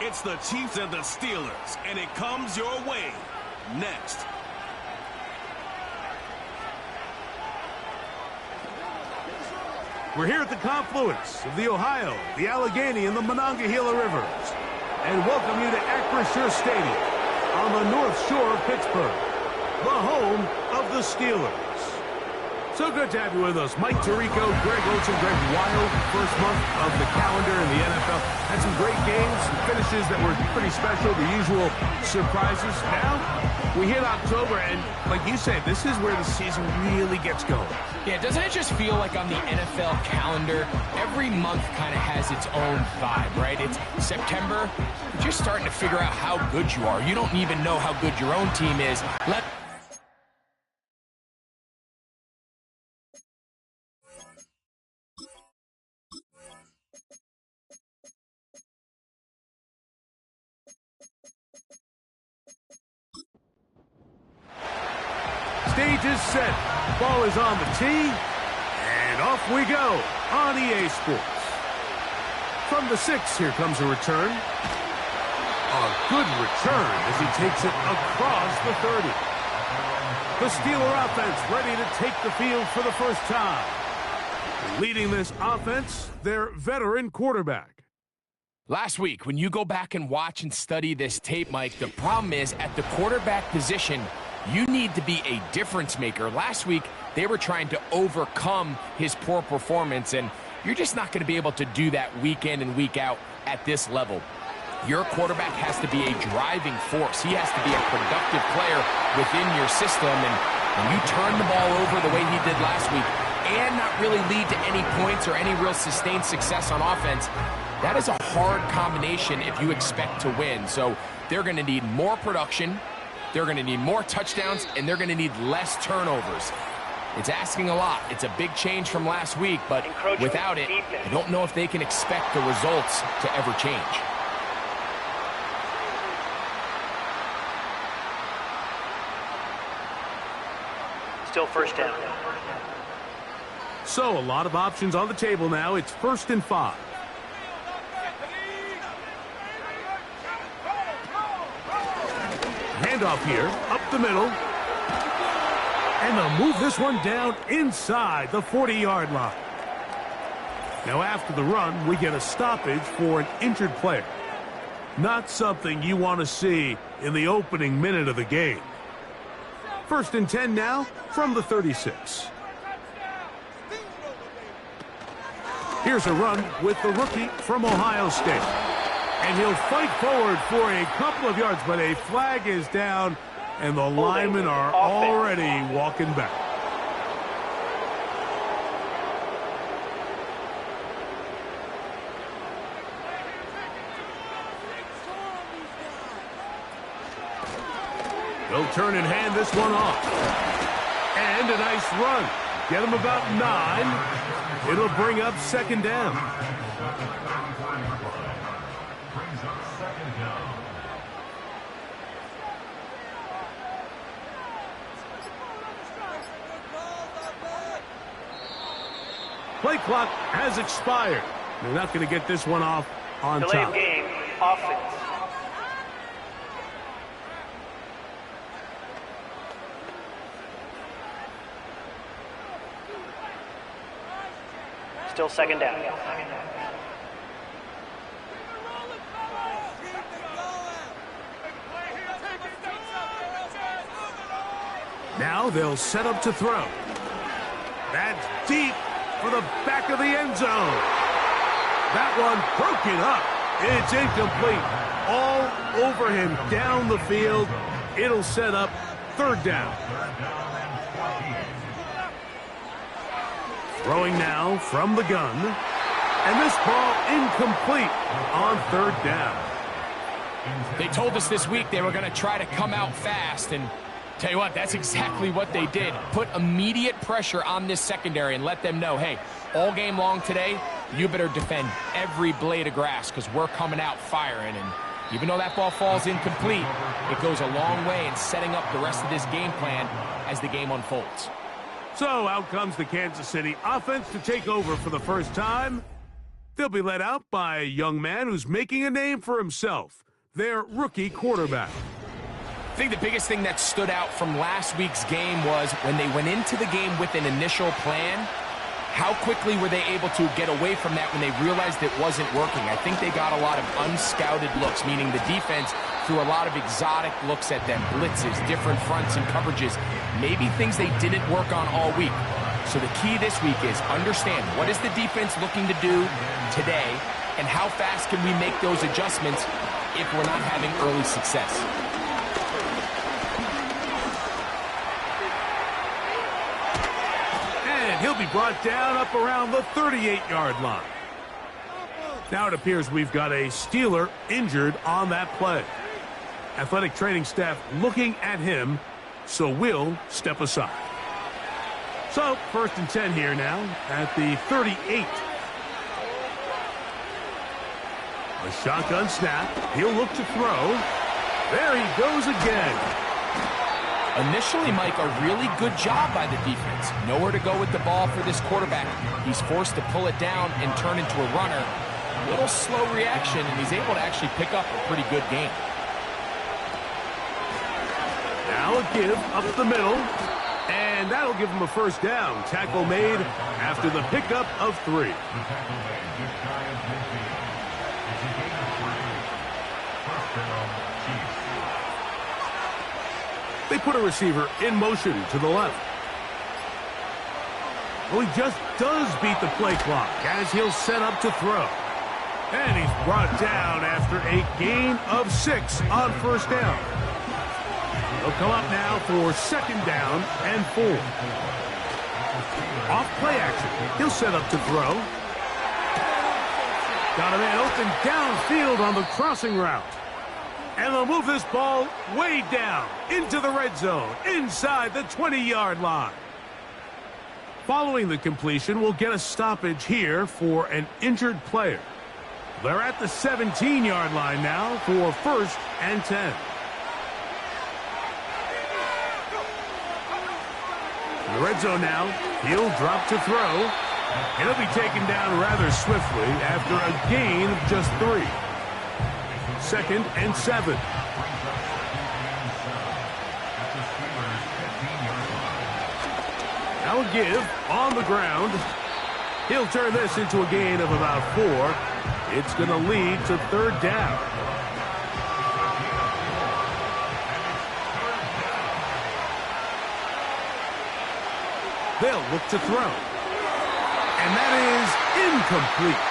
It's the Chiefs and the Steelers, and it comes your way next. We're here at the confluence of the Ohio, the Allegheny, and the Monongahela Rivers, and welcome you to Acrisure Stadium on the North Shore of Pittsburgh, the home of the Steelers. So good to have you with us. Mike Tirico, Greg Olsen, Greg Wild, first month of the calendar in the NFL. Had some great games, some finishes that were pretty special, the usual surprises. Now, we hit October, and like you said, this is where the season really gets going. Yeah, doesn't it just feel like on the NFL calendar, every month kind of has its own vibe, right? It's September, you're just starting to figure out how good you are. You don't even know how good your own team is. Stage is set. Ball is on the tee. And off we go on EA Sports. From the 6, here comes a return. A good return as he takes it across the 30. The Steeler offense ready to take the field for the first time. Leading this offense, their veteran quarterback. Last week, when you go back and watch and study this tape, Mike, the problem is at the quarterback position, you need to be a difference maker. Last week, they were trying to overcome his poor performance, and you're just not going to be able to do that week in and week out at this level. Your quarterback has to be a driving force. He has to be a productive player within your system, and when you turn the ball over the way he did last week and not really lead to any points or any real sustained success on offense, that is a hard combination if you expect to win. So they're going to need more production, they're going to need more touchdowns, and they're going to need less turnovers. It's asking a lot. It's a big change from last week, but without it, I don't know if they can expect the results to ever change. Still first down. So a lot of options on the table now. It's 1st and 5. Handoff here, up the middle. And they'll move this one down inside the 40-yard line. Now after the run, we get a stoppage for an injured player. Not something you want to see in the opening minute of the game. 1st and 10 now from the 36. Here's a run with the rookie from Ohio State. And he'll fight forward for a couple of yards, but a flag is down, and the linemen are already walking back. They'll turn and hand this one off. And a nice run. Get them about 9. It'll bring up 2nd down. Play clock has expired. They're not going to get this one off on Delay top. Of game, offense. Still 2nd down. Now they'll set up to throw. That's deep for the back of the end zone. That one broken up. It's incomplete. All over him down the field. It'll set up 3rd down. Throwing now from the gun. And this ball incomplete on 3rd down. They told us this week they were going to try to come out fast, and tell you what, that's exactly what they did. Put immediate pressure on this secondary and let them know, hey, all game long today, you better defend every blade of grass because we're coming out firing. And even though that ball falls incomplete, it goes a long way in setting up the rest of this game plan as the game unfolds. So out comes the Kansas City offense to take over for the first time. They'll be led out by a young man who's making a name for himself, their rookie quarterback. I think the biggest thing that stood out from last week's game was when they went into the game with an initial plan, how quickly were they able to get away from that when they realized it wasn't working? I think they got a lot of unscouted looks, meaning the defense threw a lot of exotic looks at them, blitzes, different fronts and coverages, maybe things they didn't work on all week. So the key this week is understand what is the defense looking to do today and how fast can we make those adjustments if we're not having early success. And he'll be brought down up around the 38-yard line. Now it appears we've got a Steeler injured on that play. Athletic training staff looking at him, so we'll step aside. So, 1st and 10 here now at the 38. A shotgun snap. He'll look to throw. There he goes again. Initially, Mike, a really good job by the defense. Nowhere to go with the ball for this quarterback. He's forced to pull it down and turn into a runner. A little slow reaction, and he's able to actually pick up a pretty good game. Now a give up the middle. And that'll give him a first down. Tackle made after the pickup of 3. They put a receiver in motion to the left. Well, he just does beat the play clock as he'll set up to throw. And he's brought down after a gain of 6 on first down. He'll come up now for 2nd down and 4. Off play action. He'll set up to throw. Got a man open downfield on the crossing route. And they'll move this ball way down into the red zone, inside the 20-yard line. Following the completion, we'll get a stoppage here for an injured player. They're at the 17-yard line now for 1st and 10. In the red zone now, he'll drop to throw. And he'll be taken down rather swiftly after a gain of just 3. 2nd and 7. Now a give on the ground. He'll turn this into a gain of about 4. It's going to lead to 3rd down. They'll look to throw. And that is incomplete.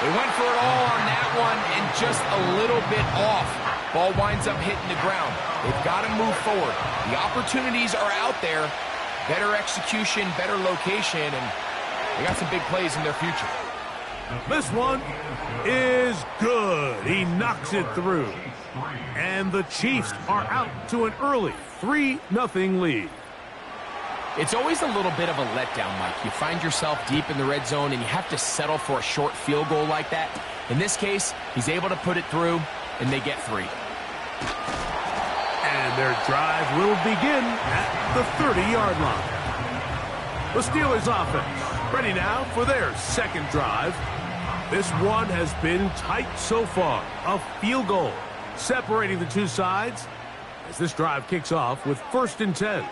They went for it all on that one and just a little bit off. Ball winds up hitting the ground. They've got to move forward. The opportunities are out there. Better execution, better location, and they got some big plays in their future. This one is good. He knocks it through. And the Chiefs are out to an early 3-0 lead. It's always a little bit of a letdown, Mike. You find yourself deep in the red zone and you have to settle for a short field goal like that. In this case, he's able to put it through, and they get 3. And their drive will begin at the 30-yard line. The Steelers offense ready now for their 2nd drive. This one has been tight so far. A field goal separating the two sides as this drive kicks off with 1st and 10.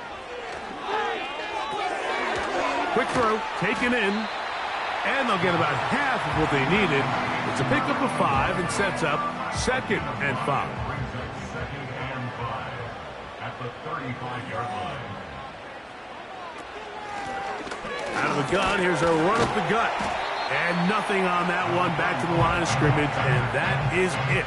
Quick throw, taken in, and they'll get about half of what they needed. It's a pickup of 5 and sets up 2nd and 5. At the 35-yard line. Out of the gun, here's a run up the gut. And nothing on that one, back to the line of scrimmage, and that is it.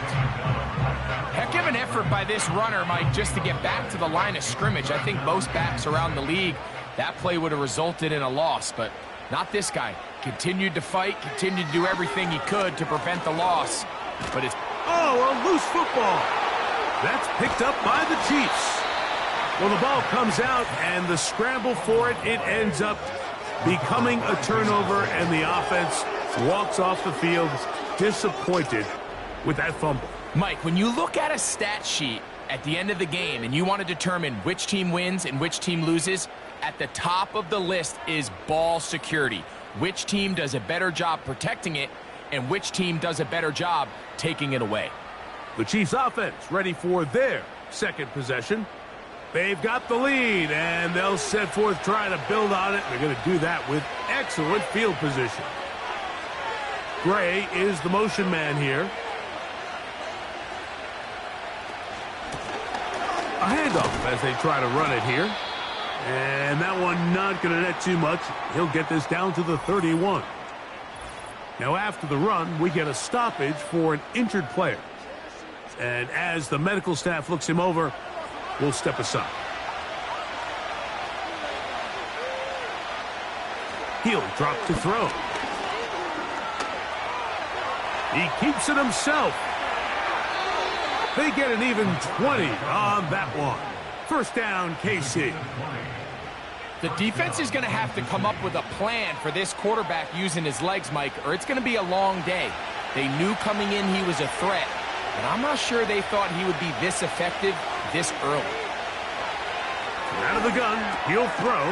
Heck of an effort by this runner, Mike, just to get back to the line of scrimmage. I think most backs around the league, that play would have resulted in a loss, but not this guy. Continued to fight, continued to do everything he could to prevent the loss. But it's... Oh, a loose football. That's picked up by the Chiefs. Well, the ball comes out, and the scramble for it, it ends up becoming a turnover, and the offense walks off the field disappointed with that fumble. Mike, when you look at a stat sheet at the end of the game and you want to determine which team wins and which team loses, at the top of the list is ball security. which team does a better job protecting it and which team does a better job taking it away. The Chiefs offense ready for their second possession. They've got the lead, and they'll set forth trying to build on it. They're going to do that with excellent field position. Gray is the motion man here. A handoff as they try to run it here. And that one not going to net too much. He'll get this down to the 31. Now after the run, we get a stoppage for an injured player. And as the medical staff looks him over, we'll step aside. He'll drop to throw. He keeps it himself. They get an even 20 on that one. First down, KC. The defense is going to have to come up with a plan for this quarterback using his legs, Mike, or it's going to be a long day. They knew coming in he was a threat, and I'm not sure they thought he would be this effective this early. Out of the gun, he'll throw.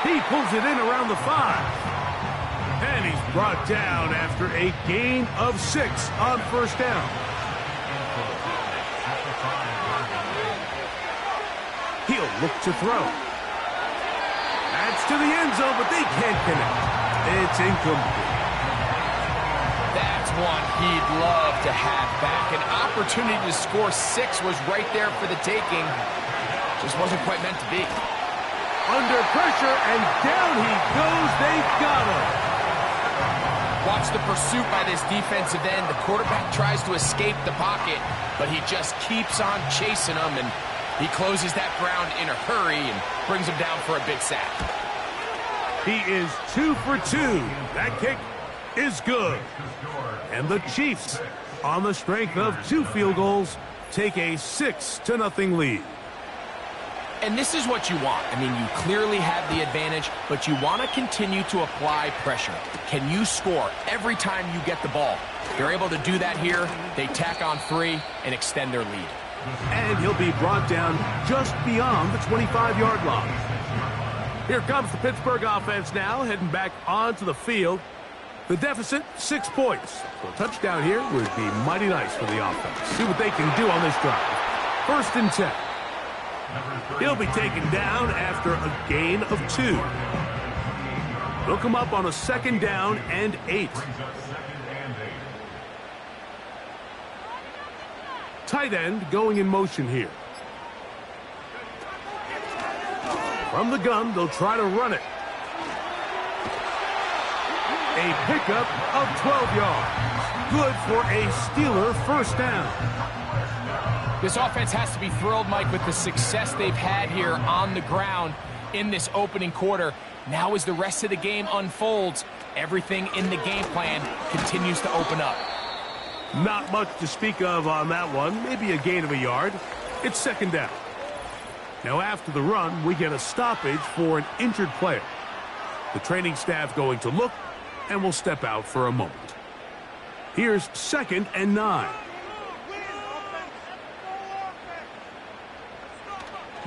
He pulls it in around the 5. And he's brought down after a gain of 6 on first down. He'll look to throw. That's to the end zone, but they can't connect. It's incomplete. That's one he'd love to have back. An opportunity to score 6 was right there for the taking. Just wasn't quite meant to be. Under pressure, and down he goes. They've got him. Watch the pursuit by this defensive end. The quarterback tries to escape the pocket, but he just keeps on chasing him, and he closes that ground in a hurry and brings him down for a big sack. He is 2 for 2. That kick is good. And the Chiefs, on the strength of 2 field goals, take a 6-0 lead. And this is what you want. I mean, you clearly have the advantage, but you want to continue to apply pressure. Can you score every time you get the ball? They're able to do that here. They tack on 3 and extend their lead. And he'll be brought down just beyond the 25-yard line. Here comes the Pittsburgh offense now, heading back onto the field. The deficit, 6 points. So a touchdown here would be mighty nice for the offense. See what they can do on this drive. First and 10. He'll be taken down after a gain of 2. They'll come up on a 2nd down and 8. Tight end going in motion here. From the gun, they'll try to run it. A pickup of 12 yards. Good for a Steeler first down. This offense has to be thrilled, Mike, with the success they've had here on the ground in this opening quarter. Now as the rest of the game unfolds, everything in the game plan continues to open up. Not much to speak of on that one. Maybe a gain of a yard. It's 2nd down. Now after the run, we get a stoppage for an injured player. The training staff going to look, and will step out for a moment. Here's 2nd and 9.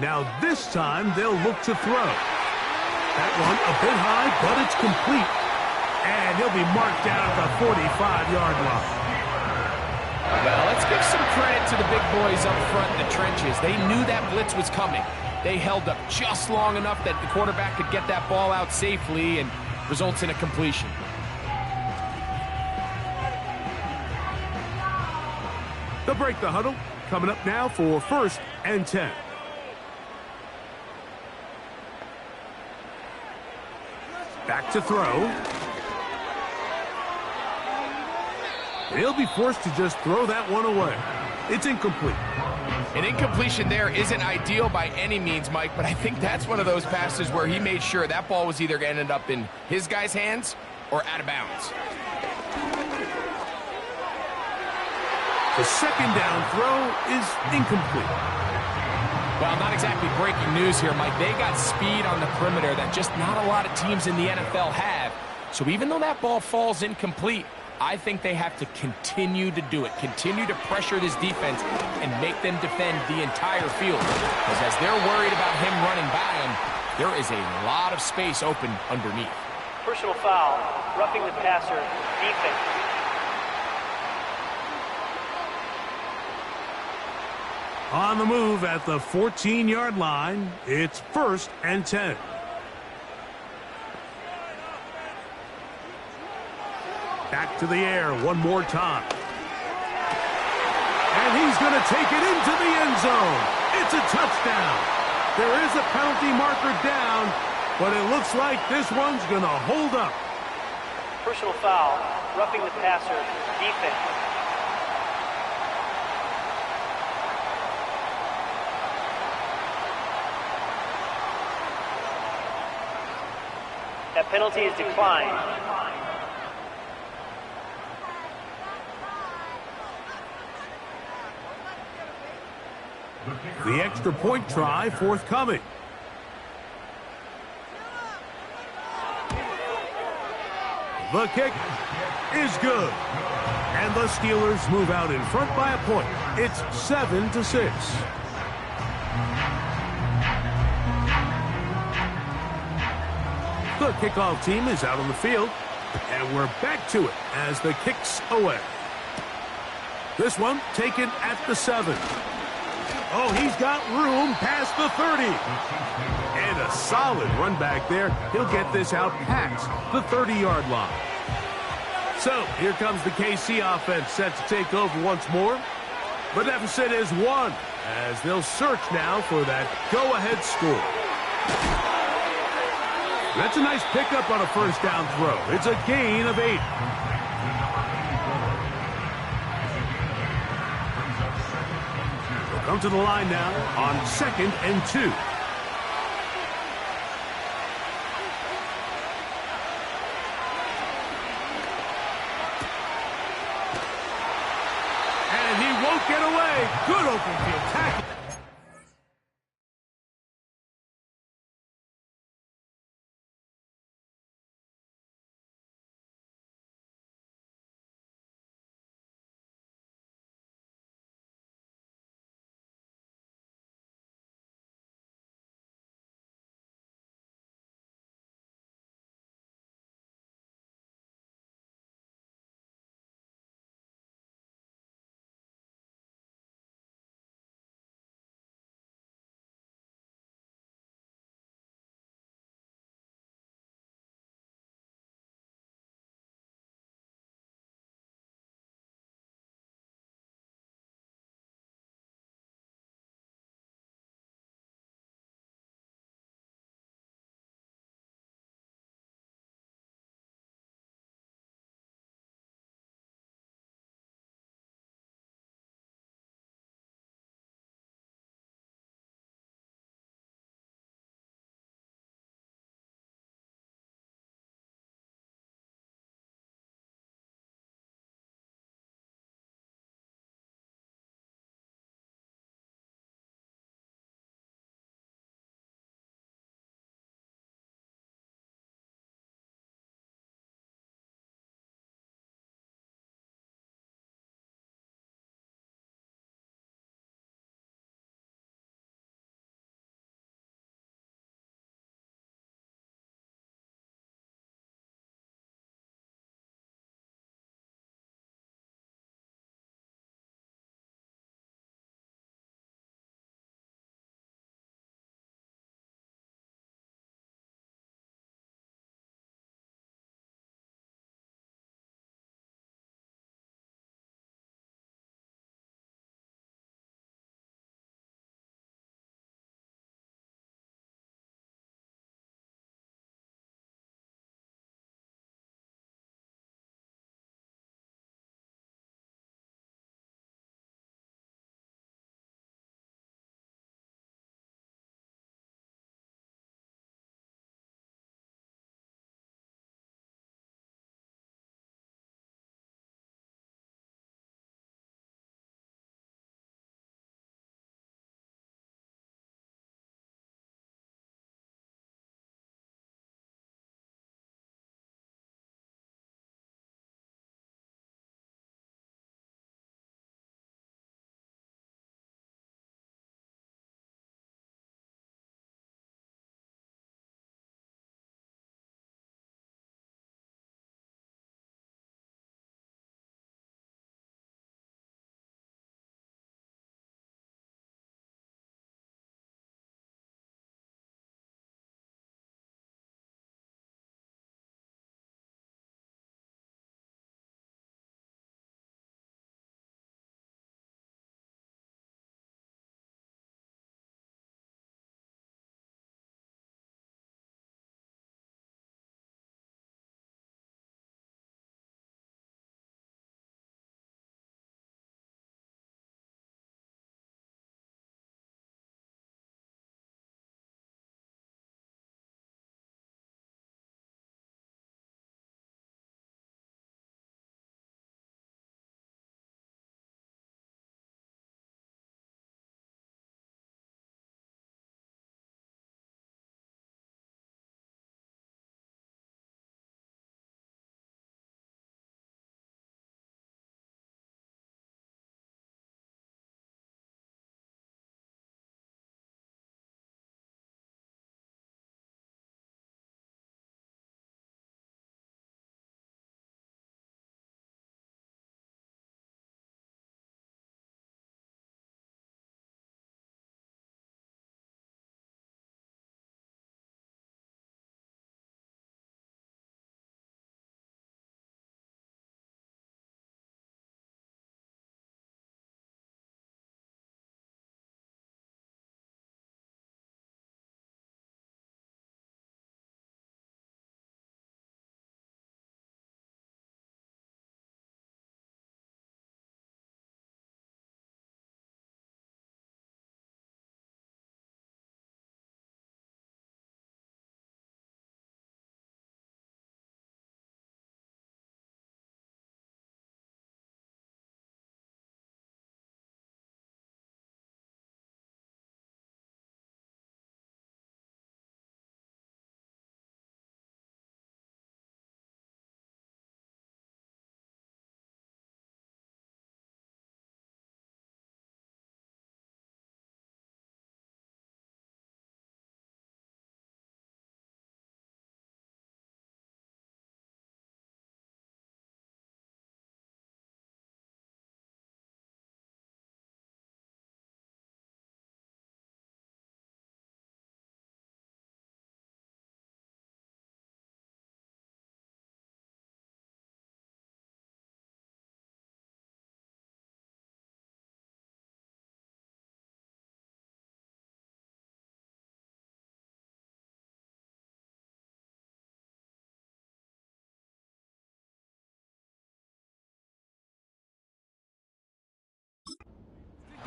Now this time they'll look to throw. That one a bit high, but it's complete. And he'll be marked down at the 45-yard line. Well, let's give some credit to the big boys up front in the trenches. They knew that blitz was coming. They held up just long enough that the quarterback could get that ball out safely and results in a completion. They'll break the huddle. Coming up now for 1st and 10. Back to throw. He'll be forced to just throw that one away. It's incomplete. An incompletion there isn't ideal by any means, Mike, but I think that's one of those passes where he made sure that ball was either going to end up in his guy's hands or out of bounds. The 2nd down throw is incomplete. Well, not exactly breaking news here, Mike. They got speed on the perimeter that just not a lot of teams in the NFL have. So even though that ball falls incomplete, I think they have to continue to do it, continue to pressure this defense and make them defend the entire field. Because as they're worried about him running by them, there is a lot of space open underneath. Personal foul, roughing the passer, defense. On the move at the 14-yard line, it's 1st and 10. Back to the air one more time. And he's going to take it into the end zone. It's a touchdown. There is a penalty marker down, but it looks like this one's going to hold up. Personal foul, roughing the passer, defense. That penalty is declined. The extra point try forthcoming. The kick is good. And the Steelers move out in front by a point. It's 7-6. The kickoff team is out on the field. And we're back to it as the kick's away. This one taken at the 7. Oh, he's got room past the 30. And a solid run back there. He'll get this out past the 30-yard line. So, here comes the KC offense set to take over once more. The deficit is 1 as they'll search now for that go-ahead score. That's a nice pickup on a first down throw. It's a gain of 8. Come to the line now on 2nd and 2. And he won't get away. Good open field tackle.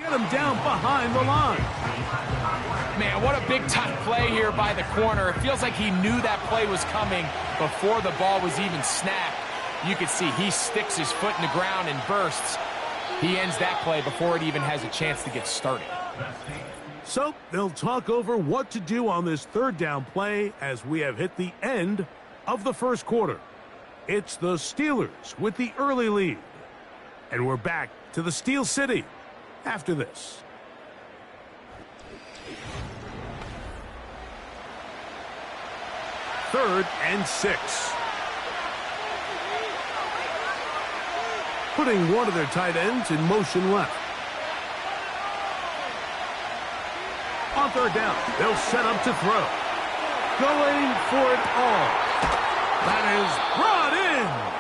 Get him down behind the line. Man, what a big-time play here by the corner. It feels like he knew that play was coming before the ball was even snapped. You can see he sticks his foot in the ground and bursts. He ends that play before it even has a chance to get started. So they'll talk over what to do on this third down play as we have hit the end of the first quarter. It's the Steelers with the early lead. And we're back to the Steel City after this. Third and 6. Putting one of their tight ends in motion left. On third down, they'll set up to throw. Going for it all. That is brought in.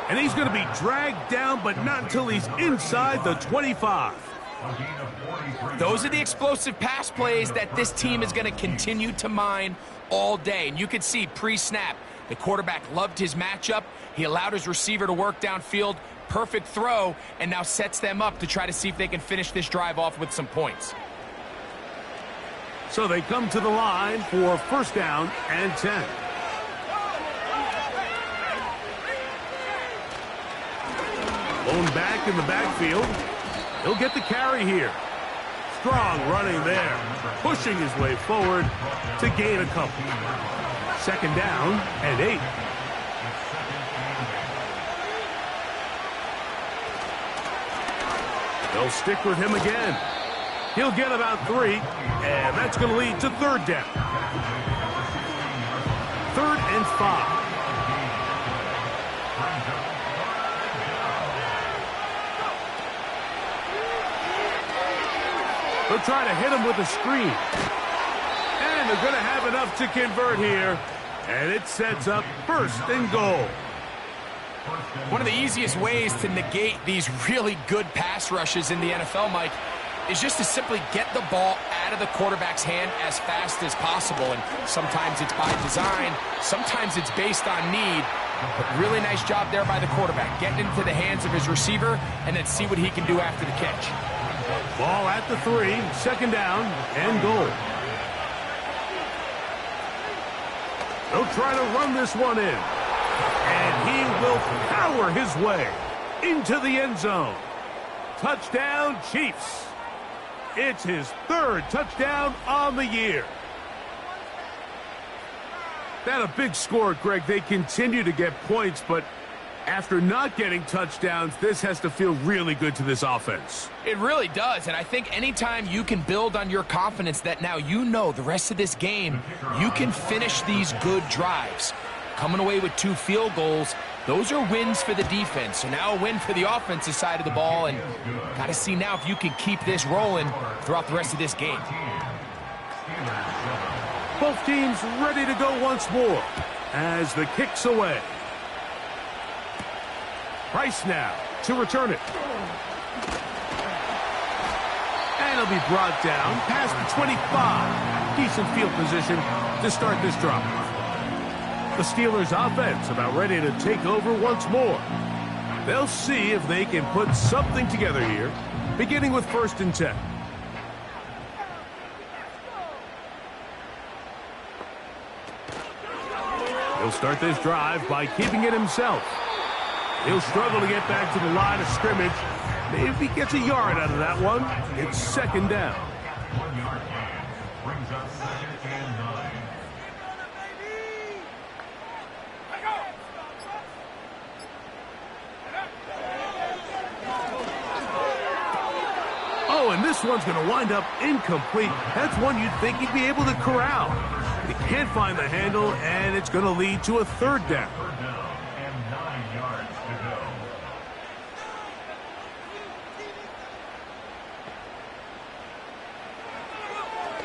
And he's going to be dragged down, but not until he's inside the 25. Those are the explosive pass plays that this team is going to continue to mine all day. And you can see pre-snap, the quarterback loved his matchup. He allowed his receiver to work downfield. Perfect throw, and now sets them up to try to see if they can finish this drive off with some points. So they come to the line for first down and 10. Blown back in the backfield. He'll get the carry here. Strong running there, pushing his way forward to gain a couple. Second down and 8. They'll stick with him again. He'll get about 3, and that's going to lead to third down. Third and 5. They'll try to hit him with a screen. And they're going to have enough to convert here. And it sets up first and goal. One of the easiest ways to negate these really good pass rushes in the NFL, Mike, is just to simply get the ball out of the quarterback's hand as fast as possible. And sometimes it's by design, sometimes it's based on need. But really nice job there by the quarterback, getting into the hands of his receiver and then see what he can do after the catch. Ball at the 3, second down and goal. They'll try to run this one in. And he will power his way into the end zone. Touchdown, Chiefs. It's his third touchdown on the year. That a big score, Greg. They continue to get points, but after not getting touchdowns, this has to feel really good to this offense. It really does, and I think anytime you can build on your confidence that now you know the rest of this game, you can finish these good drives. Coming away with 2 field goals, those are wins for the defense. So now a win for the offensive side of the ball, and got to see now if you can keep this rolling throughout the rest of this game. Both teams ready to go once more as the kick's away. Price now to return it. And he'll be brought down past the 25. Decent field position to start this drive. The Steelers offense about ready to take over once more. They'll see if they can put something together here, beginning with first and 10. He'll start this drive by keeping it himself. He'll struggle to get back to the line of scrimmage. Maybe he gets a yard out of that one. It's second down. 1-yard gain brings up second and 9. Oh, and this one's going to wind up incomplete. That's one you'd think he'd be able to corral. He can't find the handle, and it's going to lead to a third down. Third down and 9 yards to go.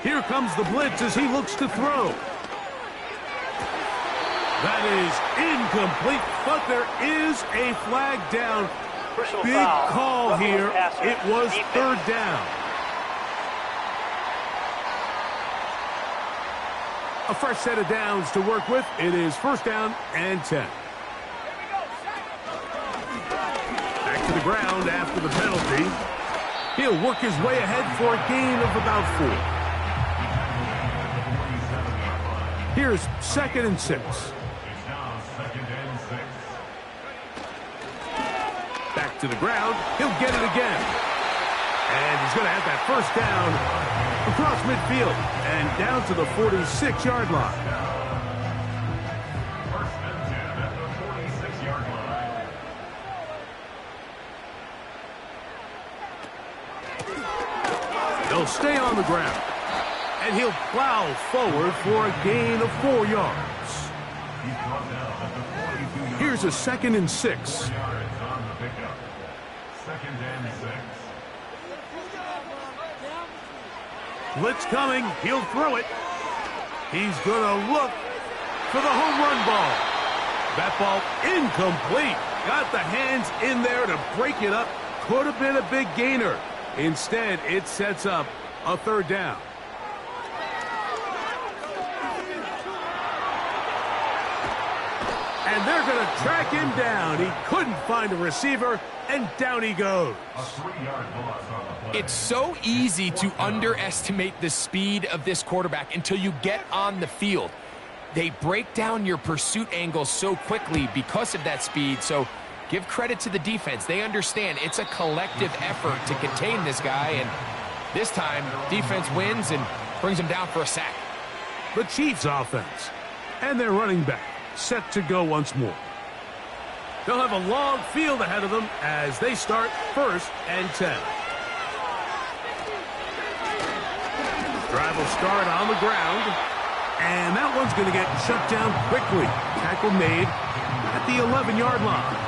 Here comes the blitz as he looks to throw. That is incomplete, but there is a flag down. Personal Big foul. call Roughing the here. passer. It was Defense. third down. A fresh set of downs to work with. It is first down and 10. Back to the ground after the penalty. He'll work his way ahead for a gain of about 4. Here's 2nd and 6. It's now 2nd and 6. Back to the ground. He'll get it again. And he's going to have that first down across midfield and down to the 46-yard line. First and 10 at the 46-yard line. They'll stay on the ground. And he'll plow forward for a gain of 4 yards. He's brought down at the 42-yard Here's a 2nd and 6. yards on the pickup. 2nd and 6. Blitz coming. He'll throw it. He's going to look for the home run ball. That ball incomplete. Got the hands in there to break it up. Could have been a big gainer. Instead, it sets up a 3rd down. And they're going to track him down. He couldn't find a receiver, and down he goes. A 3-yard loss on the play. It's so easy to underestimate the speed of this quarterback until you get on the field. They break down your pursuit angles so quickly because of that speed, so give credit to the defense. They understand it's a collective effort to contain this guy, and this time, defense wins and brings him down for a sack. The Chiefs offense and their running back set to go once more. They'll have a long field ahead of them as they start 1st and 10. Drive will start on the ground, and that one's going to get shut down quickly. Tackle made at the 11-yard line.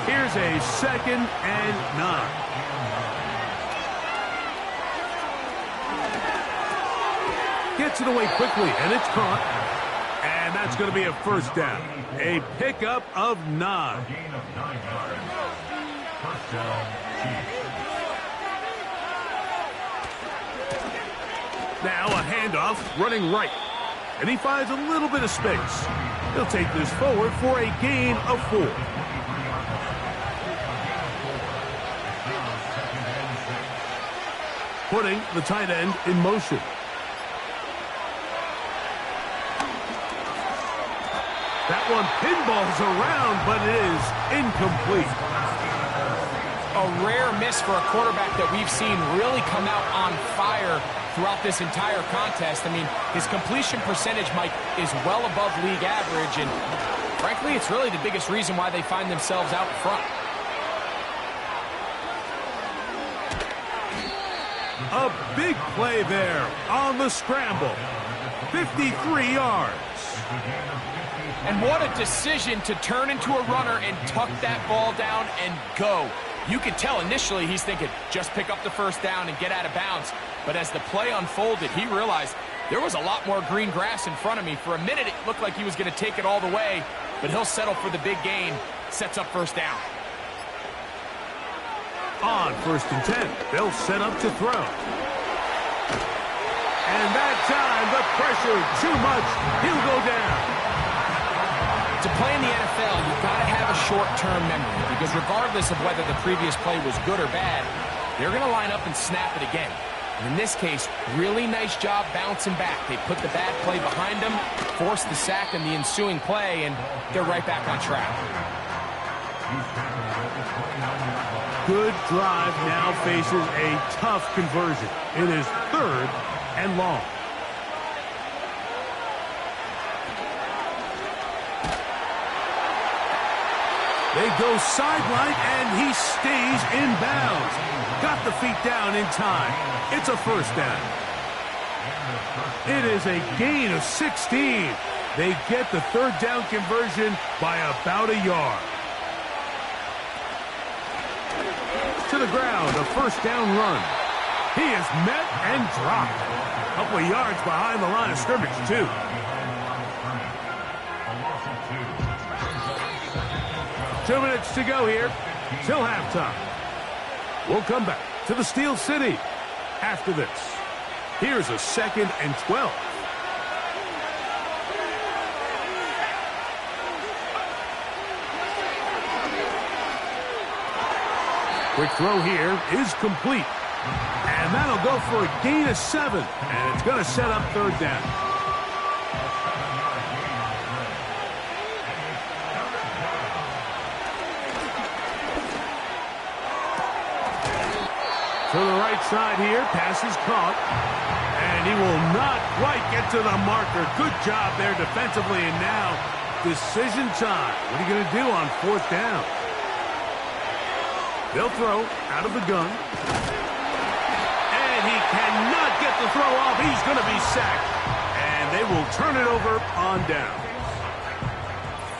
Here's a 2nd and 9. Gets it away quickly, and it's caught. And that's going to be a 1st down. A pickup of 9. Gain of 9 yards. 1st down, Chiefs. Now a handoff running right. And he finds a little bit of space. He'll take this forward for a gain of 4. Putting the tight end in motion. That one pinballs around, but it is incomplete. A rare miss for a quarterback that we've seen really come out on fire throughout this entire contest. I mean, his completion percentage, Mike, is well above league average, and frankly, it's really the biggest reason why they find themselves out front. A big play there on the scramble. 53 yards. And what a decision to turn into a runner and tuck that ball down and go. You could tell initially he's thinking, just pick up the 1st down and get out of bounds. But as the play unfolded, he realized there was a lot more green grass in front of me. For a minute, it looked like he was going to take it all the way, but he'll settle for the big gain, sets up 1st down. On 1st and 10, they'll set up to throw. And that time, the pressure too much. He'll go down. To play in the NFL, you've got to have a short-term memory because regardless of whether the previous play was good or bad, they're going to line up and snap it again. And in this case, really nice job bouncing back. They put the bad play behind them, forced the sack in the ensuing play, and they're right back on track. Good drive now faces a tough conversion. It is 3rd and long. They go sideline, and he stays in bounds. Got the feet down in time. It's a 1st down. It is a gain of 16. They get the 3rd down conversion by about a yard. To the ground, a 1st down run. He is met and dropped. A couple of yards behind the line of scrimmage, too. 2 minutes to go here till halftime. We'll come back to the Steel City after this. Here's a 2nd and 12. Quick throw here is complete. And that'll go for a gain of 7. And it's going to set up third down. To the right side here, pass is caught. And he will not quite get to the marker. Good job there defensively, and now decision time. What are you going to do on fourth down? They'll throw out of the gun. And he cannot get the throw off. He's going to be sacked. And they will turn it over on down.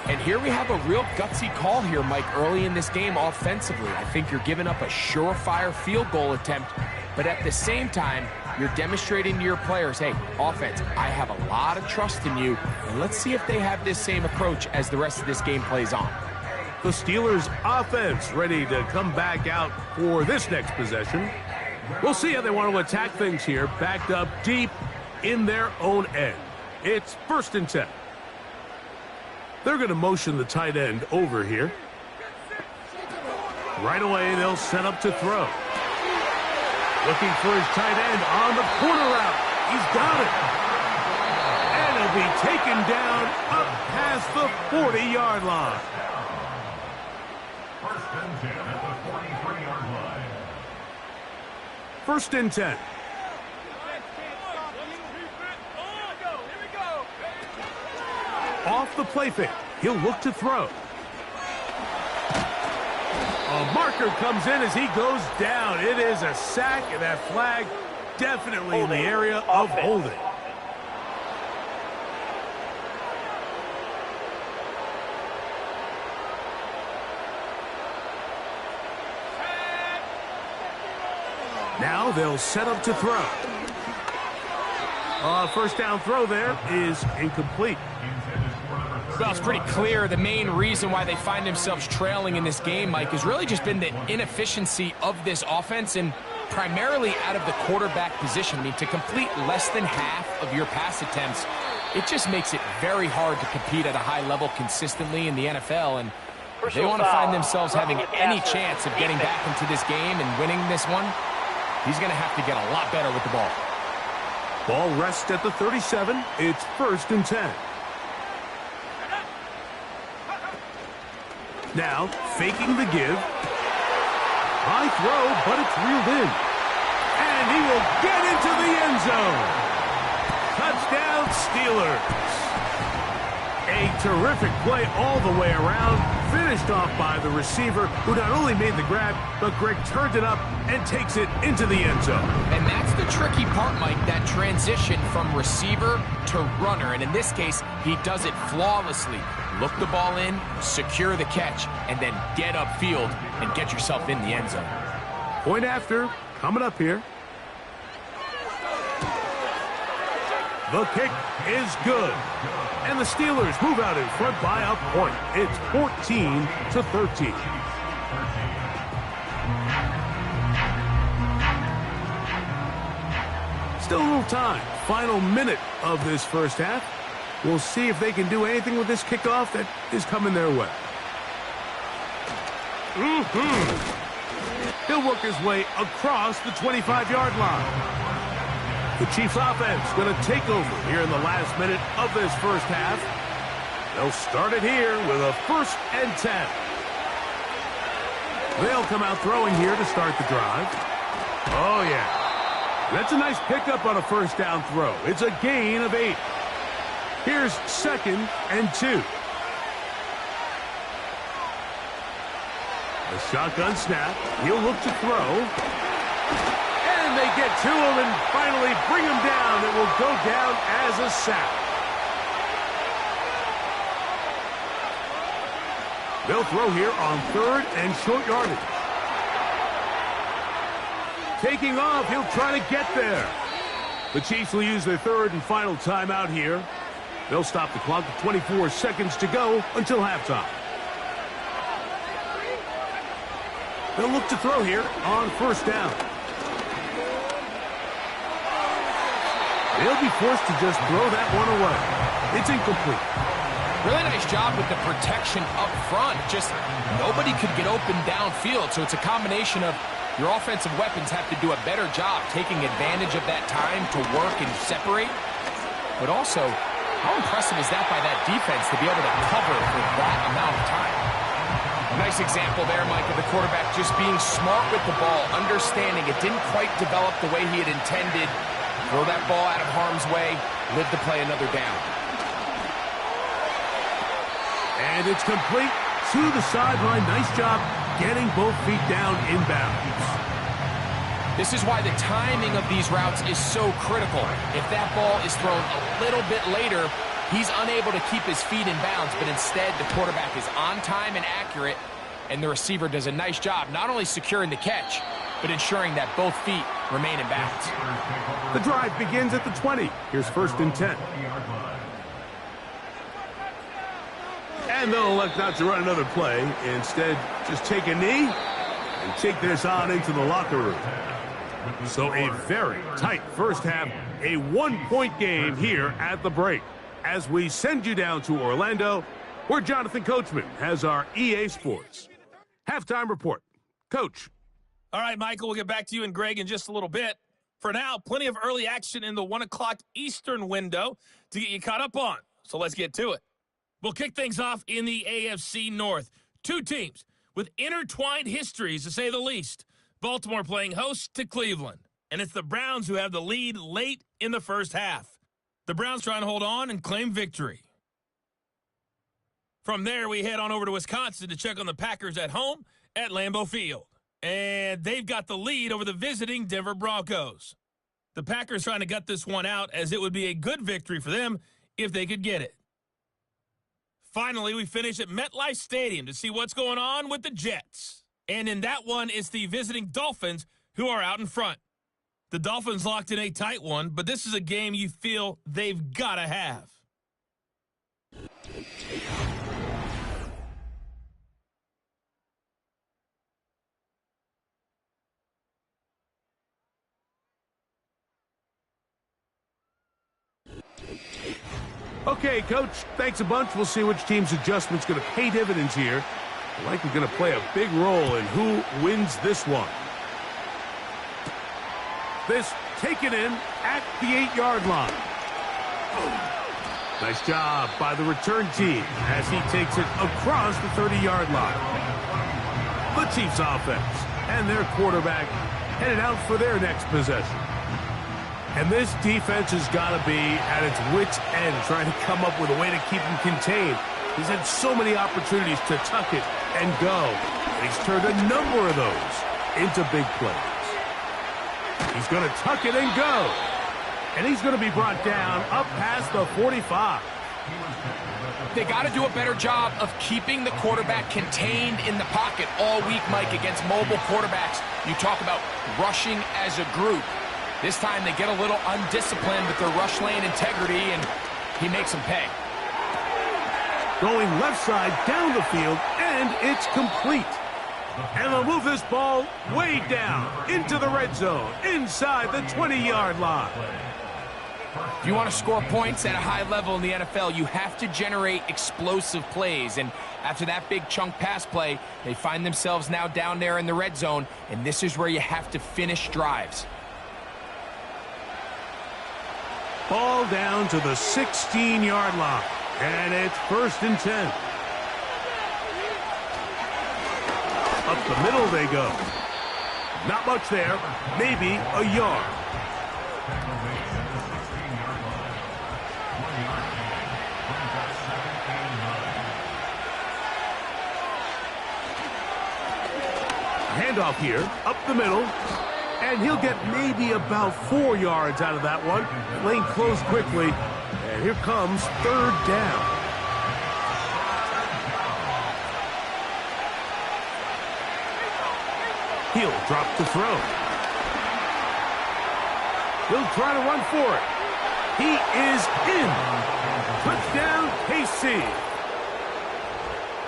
And here we have a real gutsy call here, Mike, early in this game offensively. I think you're giving up a surefire field goal attempt, but at the same time, you're demonstrating to your players, hey, offense, I have a lot of trust in you, and let's see if they have this same approach as the rest of this game plays on. The Steelers' offense ready to come back out for this next possession. We'll see how they want to attack things here, backed up deep in their own end. It's 1st and 10. They're going to motion the tight end over here. Right away, they'll set up to throw. Looking for his tight end on the corner route. He's got it. And he'll be taken down up past the 40-yard line. 1st and 10 at the 43-yard line. 1st and 10. Off the play fake. He'll look to throw. A marker comes in as he goes down. It is a sack, and that flag definitely in the area of holding. Now they'll set up to throw. First down throw there is incomplete. Well, it's pretty clear the main reason why they find themselves trailing in this game, Mike, has really just been the inefficiency of this offense and primarily out of the quarterback position. I mean, to complete less than half of your pass attempts, it just makes it very hard to compete at a high level consistently in the NFL. And if they want to find themselves having any chance of getting back into this game and winning this one, he's going to have to get a lot better with the ball. Ball rests at the 37. It's 1st and 10. Now, faking the give. High throw, but it's reeled in. And he will get into the end zone. Touchdown, Steelers. A terrific play all the way around. Finished off by the receiver, who not only made the grab, but Greg turned it up and takes it into the end zone. And that's the tricky part, Mike, that transition from receiver to runner. And in this case, he does it flawlessly. Look the ball in, secure the catch, and then get upfield and get yourself in the end zone. Point after, coming up here. The kick is good. And the Steelers move out in front by a point. It's 14-13. Still a little time. Final minute of this first half. We'll see if they can do anything with this kickoff that is coming their way. He'll work his way across the 25-yard line. The Chiefs offense going to take over here in the last minute of this first half. They'll start it here with a 1st and 10. They'll come out throwing here to start the drive. Oh, yeah. That's a nice pickup on a first down throw. It's a gain of 8. Here's 2nd and 2. A shotgun snap. He'll look to throw. And they get to him and finally bring him down. It will go down as a sack. They'll throw here on 3rd and short yardage. Taking off, he'll try to get there. The Chiefs will use their 3rd and final timeout here. They'll stop the clock with 24 seconds to go until halftime. They'll look to throw here on 1st down. They'll be forced to just throw that one away. It's incomplete. Really nice job with the protection up front. Just nobody could get open downfield, so it's a combination of your offensive weapons have to do a better job taking advantage of that time to work and separate. But also, how impressive is that by that defense to be able to cover for that amount of time? A nice example there, Mike, of the quarterback just being smart with the ball, understanding it didn't quite develop the way he had intended. Throw that ball out of harm's way, live to play another down. And it's complete to the sideline. Nice job getting both feet down inbounds. This is why the timing of these routes is so critical. If that ball is thrown a little bit later, he's unable to keep his feet in bounds, but instead the quarterback is on time and accurate, and the receiver does a nice job not only securing the catch, but ensuring that both feet remain in bounds. The drive begins at the 20. Here's 1st and 10. And they'll elect not to run another play. Instead, just take a knee and take this on into the locker room. So a very tight first half, a 1-point game here at the break. As we send you down to Orlando, where Jonathan Coachman has our EA Sports halftime report. Coach. All right, Michael, we'll get back to you and Greg in just a little bit. For now, plenty of early action in the 1 o'clock Eastern window to get you caught up on. So let's get to it. We'll kick things off in the AFC North. 2 teams with intertwined histories, to say the least. Baltimore playing host to Cleveland. And it's the Browns who have the lead late in the first half. The Browns trying to hold on and claim victory. From there, we head on over to Wisconsin to check on the Packers at home at Lambeau Field. And they've got the lead over the visiting Denver Broncos. The Packers trying to gut this one out, as it would be a good victory for them if they could get it. Finally, we finish at MetLife Stadium to see what's going on with the Jets. And in that one, it's the visiting Dolphins who are out in front. The Dolphins locked in a tight one, but this is a game you feel they've got to have. Okay, Coach, thanks a bunch. We'll see which team's adjustment's going to pay dividends here. Likely going to play a big role in who wins this one. This taken in at the 8-yard line. Nice job by the return team as he takes it across the 30-yard line. The Chiefs offense and their quarterback headed out for their next possession. And this defense has got to be at its wits' end trying to come up with a way to keep him contained. He's had so many opportunities to tuck it and go. And he's turned a number of those into big plays. He's going to tuck it and go. And he's going to be brought down up past the 45. They got to do a better job of keeping the quarterback contained in the pocket all week, Mike, against mobile quarterbacks. You talk about rushing as a group. This time they get a little undisciplined with their rush lane integrity, and he makes them pay. Going left side down the field, and it's complete. And they'll move this ball way down into the red zone, inside the 20-yard line. If you want to score points at a high level in the NFL, you have to generate explosive plays. And after that big chunk pass play, they find themselves now down there in the red zone, and this is where you have to finish drives. Ball down to the 16-yard line, and it's 1st and 10. Up the middle they go. Not much there, maybe a yard. Handoff here, up the middle. And he'll get maybe about 4 yards out of that one. Lane closed quickly. And here comes 3rd down. He'll drop the throw. He'll try to run for it. He is in. Touchdown, KC.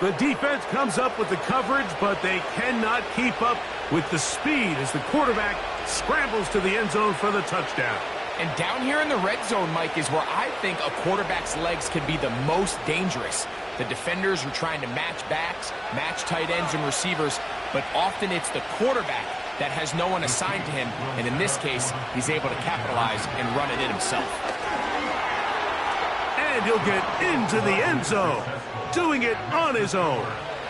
The defense comes up with the coverage, but they cannot keep up with the speed as the quarterback scrambles to the end zone for the touchdown. And down here in the red zone, Mike, is where I think a quarterback's legs can be the most dangerous. The defenders are trying to match backs, match tight ends and receivers, but often it's the quarterback that has no one assigned to him, and in this case, he's able to capitalize and run it in himself. And he'll get into the end zone, doing it on his own.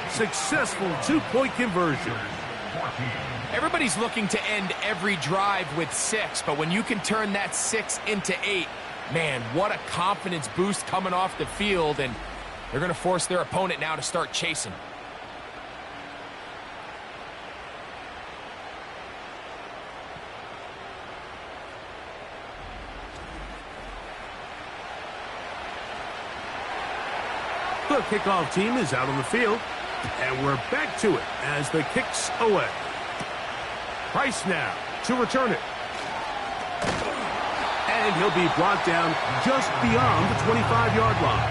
Successful two-point conversion. Everybody's looking to end every drive with 6, but when you can turn that 6 into 8, man, what a confidence boost coming off the field, and they're going to force their opponent now to start chasing. The kickoff team is out on the field, and we're back to it as the kick's away. Price now to return it. And he'll be brought down just beyond the 25-yard line.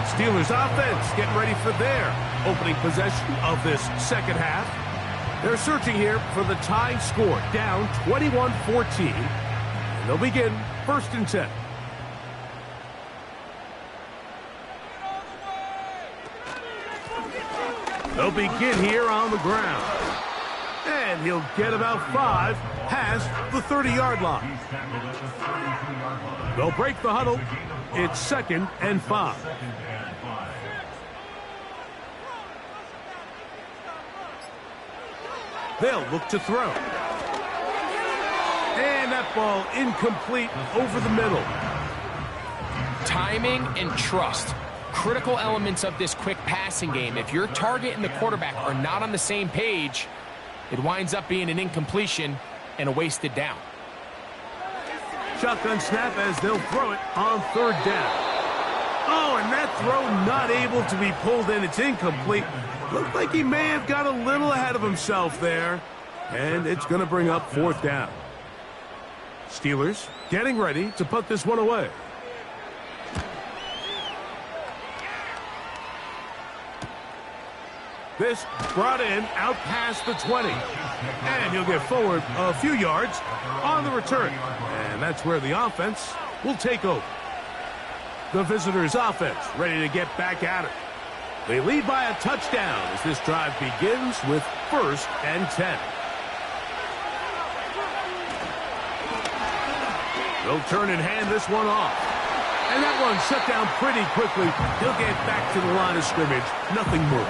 Steelers offense getting ready for their opening possession of this second half. They're searching here for the tying score, down 21-14. And they'll begin 1st and 10. They'll begin here on the ground. And he'll get about 5 past the 30-yard line. They'll break the huddle. It's 2nd and 5. They'll look to throw. And that ball incomplete over the middle. Timing and trust. Critical elements of this quick passing game. If your target and the quarterback are not on the same page, it winds up being an incompletion and a wasted down. Shotgun snap as they'll throw it on 3rd down. Oh, and that throw not able to be pulled in. It's incomplete. Looked like he may have got a little ahead of himself there. And it's going to bring up 4th down. Steelers getting ready to put this one away. This brought in out past the 20. And he'll get forward a few yards on the return. And that's where the offense will take over. The visitors' offense ready to get back at it. They lead by a touchdown as this drive begins with 1st and 10. They'll turn and hand this one off. And that one shut down pretty quickly. He'll get back to the line of scrimmage. Nothing more.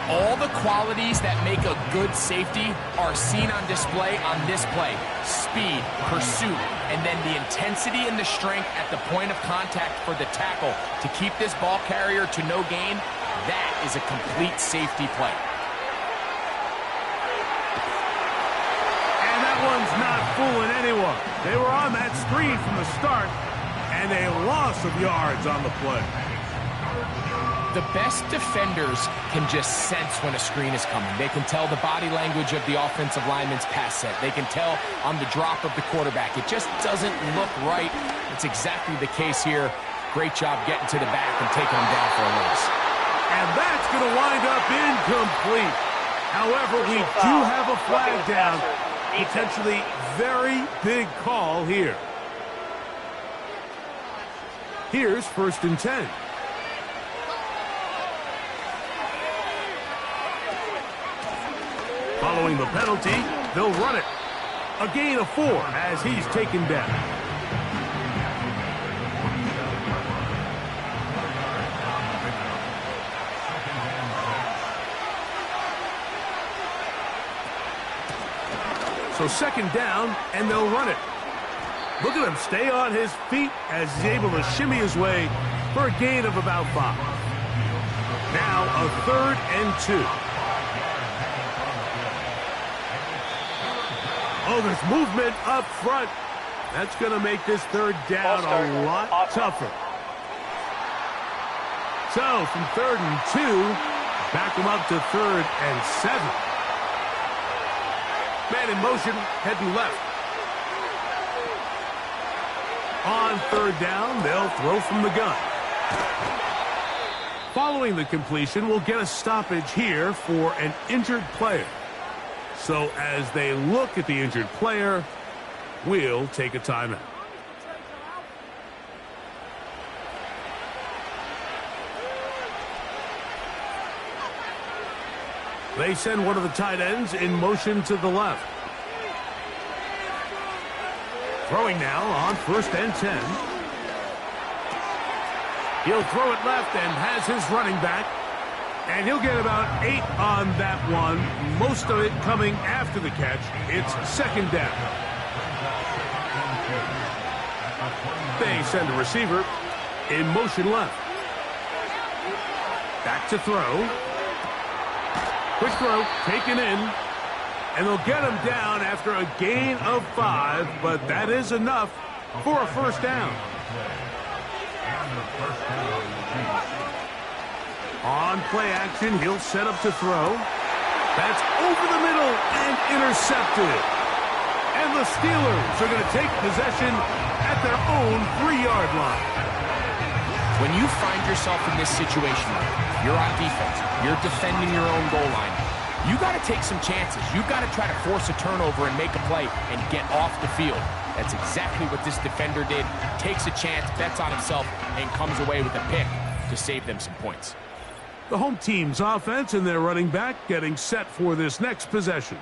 All the qualities that make a good safety are seen on display on this play. Speed, pursuit, and then the intensity and the strength at the point of contact for the tackle to keep this ball carrier to no gain. That is a complete safety play. And that one's not fooling anyone. They were on that screen from the start, and a loss of yards on the play. The best defenders can just sense when a screen is coming. They can tell the body language of the offensive lineman's pass set. They can tell on the drop of the quarterback. It just doesn't look right. It's exactly the case here. Great job getting to the back and taking them down for a loss. And that's going to wind up incomplete. However, we do have a flag down. Potentially very big call here. Here's 1st and 10. Following the penalty, they'll run it. A gain of 4 as he's taken down. So 2nd down, and they'll run it. Look at him stay on his feet as he's able to shimmy his way for a gain of about 5. Now a 3rd and 2. Oh, there's movement up front. That's going to make this 3rd down a lot tougher. So from 3rd and 2, back them up to 3rd and 7. Man in motion, heading left. On 3rd down, they'll throw from the gun. Following the completion, we'll get a stoppage here for an injured player. So as they look at the injured player, will take a timeout. They send one of the tight ends in motion to the left. Throwing now on 1st and 10. He'll throw it left and has his running back. And he'll get about 8 on that one. Most of it coming after the catch. It's 2nd down. They send a receiver in motion left. Back to throw. Quick throw, taken in, and they'll get him down after a gain of 5, but that is enough for a 1st down. On play action, he'll set up to throw. That's over the middle and intercepted. And the Steelers are going to take possession at their own 3-yard line. When you find yourself in this situation, you're on defense, you're defending your own goal line, you got to take some chances. You got to try to force a turnover and make a play and get off the field. That's exactly what this defender did. Takes a chance, bets on himself, and comes away with a pick to save them some points. The home team's offense and their running back getting set for this next possession.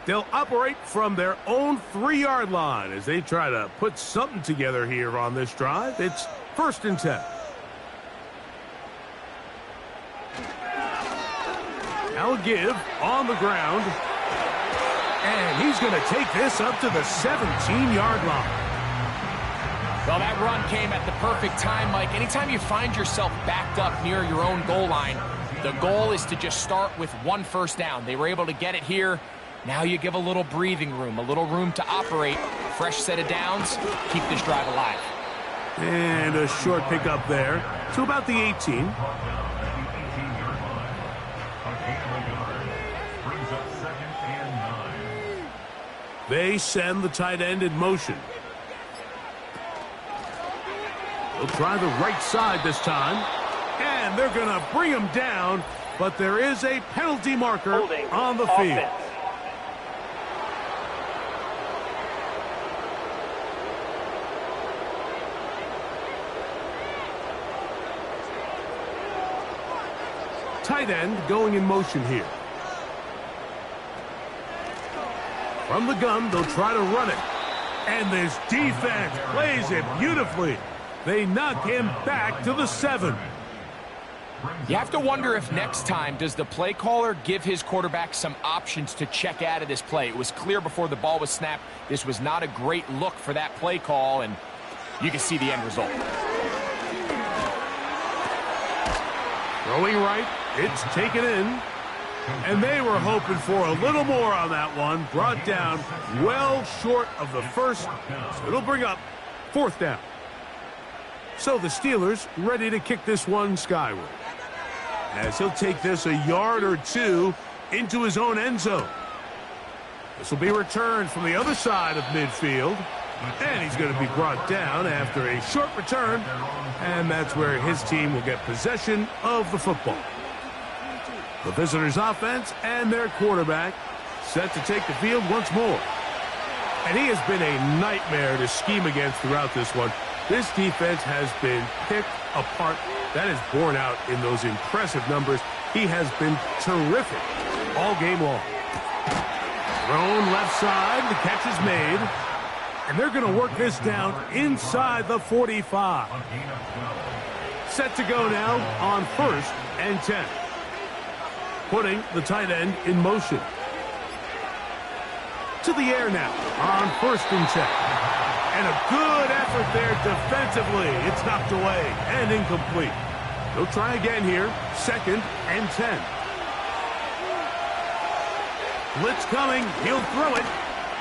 They'll operate from their own 3-yard line as they try to put something together here on this drive. It's 1st and 10. Now a give on the ground. And he's going to take this up to the 17-yard line. Well, that run came at the perfect time, Mike. Anytime you find yourself backed up near your own goal line, the goal is to just start with 1 1st down. They were able to get it here. Now you give a little breathing room, a little room to operate. Fresh set of downs, keep this drive alive. And a short pickup there to about the 18. They send the tight end in motion. They'll try the right side this time. And they're going to bring him down, but there is a penalty marker on the field. Tight end going in motion here. From the gun, they'll try to run it. And this defense plays it beautifully. They knock him back to the 7. You have to wonder if next time, does the play caller give his quarterback some options to check out of this play? It was clear before the ball was snapped. This was not a great look for that play call, and you can see the end result. Throwing right, it's taken in. And they were hoping for a little more on that one. Brought down well short of the 1st. So it'll bring up 4th down. So the Steelers ready to kick this one skyward, as he'll take this a yard or 2 into his own end zone. This will be returned from the other side of midfield. And he's going to be brought down after a short return. And that's where his team will get possession of the football. The visitors' offense and their quarterback set to take the field once more. And he has been a nightmare to scheme against throughout this one. This defense has been picked apart. That is borne out in those impressive numbers. He has been terrific all game long. Thrown left side, the catch is made. And they're going to work this down inside the 45. Set to go now on 1st and 10. Putting the tight end in motion. To the air now on 1st and 10. And a good effort there defensively. It's knocked away and incomplete. They'll try again here. 2nd and 10. Blitz coming. He'll throw it.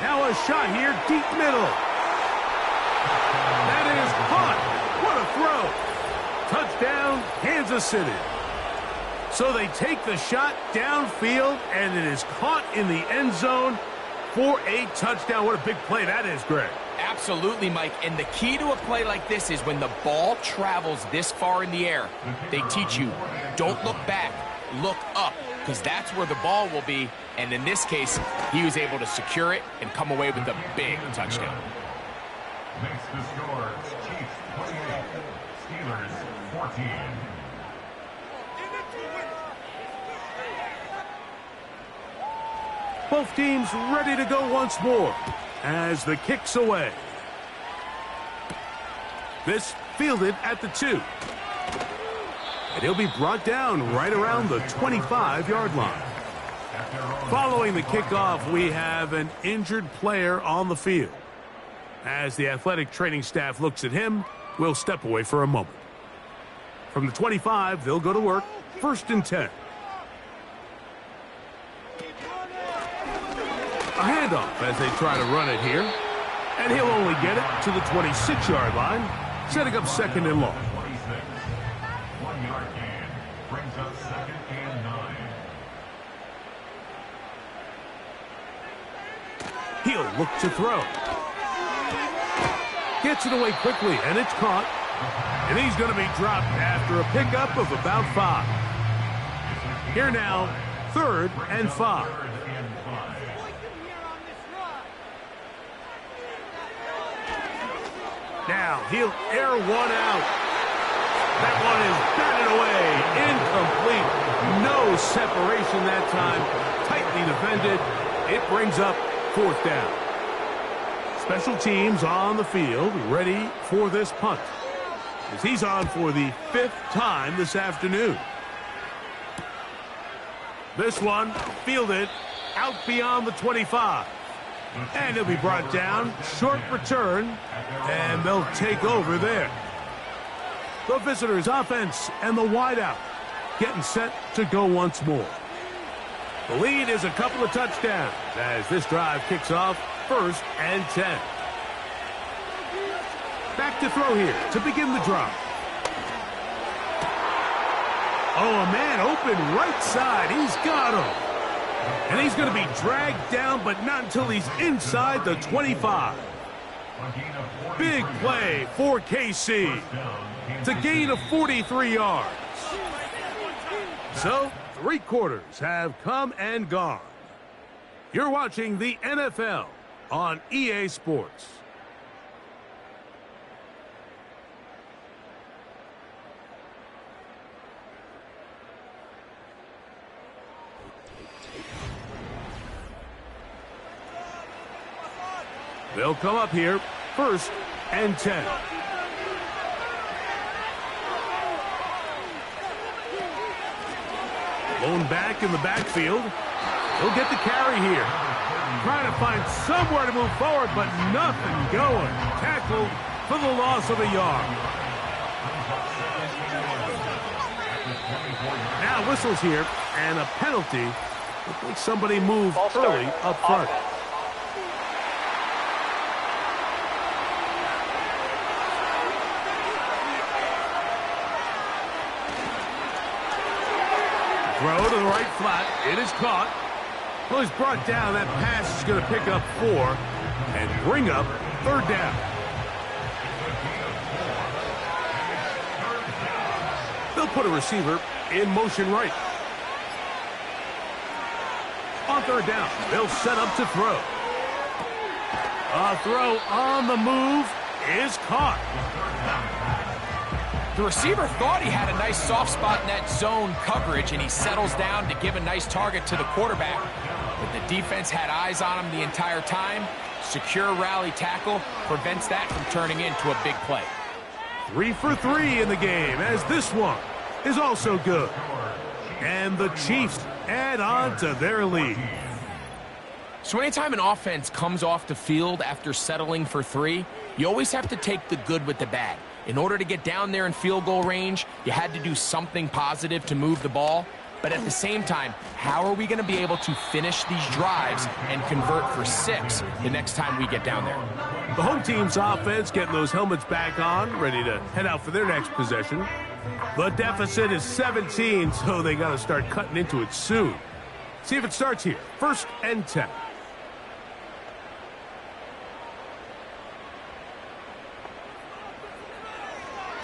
Now a shot here deep middle. That is caught. What a throw. Touchdown, Kansas City. So they take the shot downfield, and it is caught in the end zone for a touchdown. What a big play that is, Greg. Absolutely, Mike. And the key to a play like this is when the ball travels this far in the air, they teach you, don't look back, look up. because that's where the ball will be. And in this case, he was able to secure it and come away with a big touchdown. Makes the score Chiefs 28, Steelers 14. Both teams ready to go once more as the kick's away. This fielded at the 2. And he'll be brought down right around the 25-yard line. Following the kickoff, we have an injured player on the field. As the athletic training staff looks at him, we'll step away for a moment. From the 25, they'll go to work, 1st and 10. A handoff as they try to run it here. And he'll only get it to the 26-yard line, setting up 2nd and long. 1-yard gain brings up 2nd and 9. He'll look to throw. Gets it away quickly, and it's caught. And he's going to be dropped after a pickup of about 5. Here now, 3rd and 5. Now he'll air one out. That one is batted away. Incomplete. No separation that time. Tightly defended. It brings up 4th down. Special teams on the field, ready for this punt, as he's on for the 5th time this afternoon. This one fielded out beyond the 25. And he'll be brought down. Short return, and they'll take over there. The visitors' offense and the wideout getting set to go once more. The lead is a couple of touchdowns as this drive kicks off 1st and 10. Back to throw here to begin the drive. Oh, a man open right side. He's got him. And he's going to be dragged down, but not until he's inside the 25. Big play for KC. It's a gain of 43 yards. So, 3 quarters have come and gone. You're watching the NFL on EA Sports. They'll come up here, 1st and 10. Blown back in the backfield. He'll get the carry here. Trying to find somewhere to move forward, but nothing going. Tackled for the loss of a yard. Now whistles here, and a penalty. Looks like somebody moved early up front. Throw to the right flat. It is caught. Well, he's brought down. That pass is going to pick up 4 and bring up 3rd down. They'll put a receiver in motion right. On 3rd down, they'll set up to throw. A throw on the move is caught. The receiver thought he had a nice soft spot in that zone coverage, and he settles down to give a nice target to the quarterback. But the defense had eyes on him the entire time. Secure rally tackle prevents that from turning into a big play. 3 for 3 in the game, as this one is also good. And the Chiefs add on to their lead. So anytime an offense comes off the field after settling for 3, you always have to take the good with the bad. In order to get down there in field goal range, you had to do something positive to move the ball. But at the same time, how are we going to be able to finish these drives and convert for 6 the next time we get down there? The home team's offense getting those helmets back on, ready to head out for their next possession. The deficit is 17, so they got to start cutting into it soon. See if it starts here. 1st and 10.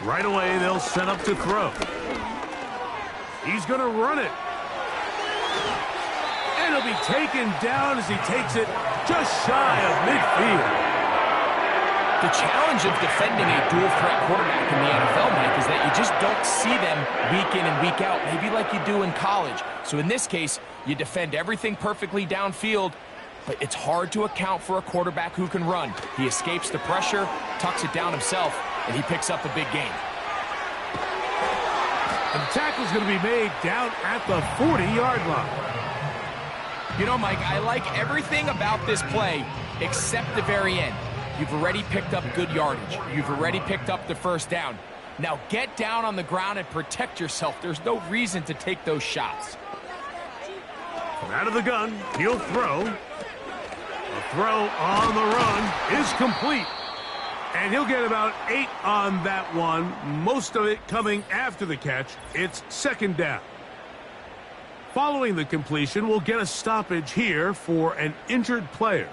Right away, they'll set up to throw. He's going to run it. And he'll be taken down as he takes it just shy of midfield. The challenge of defending a dual-threat quarterback in the NFL, Mike, is that you just don't see them week in and week out, maybe like you do in college. So in this case, you defend everything perfectly downfield, but it's hard to account for a quarterback who can run. He escapes the pressure, tucks it down himself, and he picks up a big gain. And the tackle's going to be made down at the 40-yard line. You know, Mike, I like everything about this play except the very end. You've already picked up good yardage. You've already picked up the first down. Now get down on the ground and protect yourself. There's no reason to take those shots. From out of the gun, he'll throw. A throw on the run is complete. And he'll get about 8 on that one, most of it coming after the catch. It's second down. Following the completion, we'll get a stoppage here for an injured player.